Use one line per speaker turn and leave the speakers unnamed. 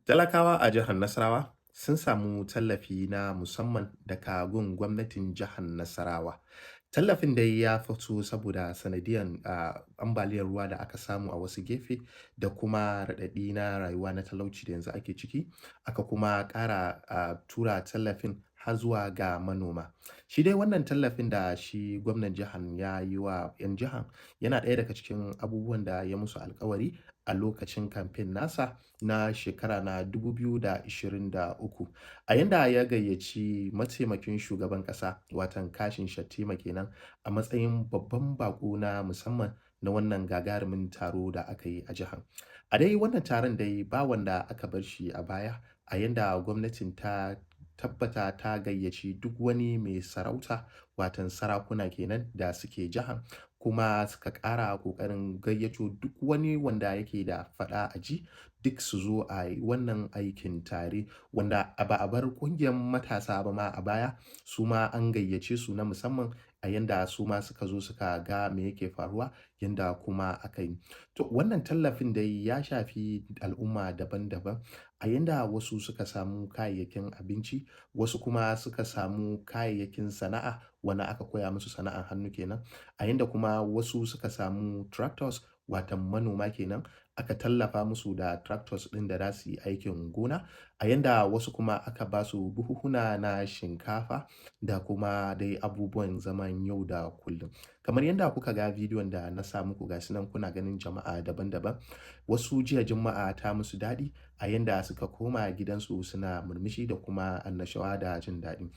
Talakawa a jihar Nasarawa sun samu tallafi na musamman daga gun gwamnatin jihar Nasarawa. Tallafin dai ya fito saboda sanadiyan ambaliyar ruwa da aka samu a wasu gefe da kuma raɗaɗi na rayuwa na talauci da yanzu ake ciki, aka kuma ƙara tura tallafin har zuwa ga manoma. Shi dai wannan tallafin da shi gwamnan jihar ya yi wa 'yan jihar yana ɗaya daga cikin abubuwan da ya musu alkawari a lokacin kamfen nasa na shekara na 2023, a yanda ya gayyaci mataimakin shugaban ƙasa watan Kashim Shettima kenan a matsayin babban baƙo na musamman na wannan gagarumin taro da aka yi a jihar. A dai wannan taron dai ba wanda aka bar shi a baya, a yanda gwamnatin ta tabbata ta gayyaci duk wani mai sarauta watan sarakuna kenan da suke jihar, kuma suka ƙara ƙoƙarin gayyato duk wani wanda yake da faɗa a ji duk su zo a yi wannan aikin tare, wanda ba a bar ƙungiyar matasa ba ma a baya, su ma an gayyace su na musamman a yanda su ma suka zo suka ga me yake faruwa yanda kuma aka yi. To wannan tallafin dai ya shafi al'umma daban-daban, a yanda wasu suka samu kayayyakin abinci, wasu kuma suka samu kayayyakin sana'a wanda aka koya musu sana'ar hannu kenan, a yanda kuma wasu suka samu tractors watan manoma kenan, aka tallafa musu da tractors ɗin da za su yi aikin gona, a yanda wasu kuma aka ba su buhuhuna na shinkafa da kuma dai abubuwan zaman yau da kullum. Kamar yanda kuka ga bidiyon da na sa muku ga su nan kuna ganin jama'a daban-daban, wasu jiya Juma'a ta musu daɗi a yanda suka koma gidansu suna murmushi da kuma annashuwa da jin daɗi.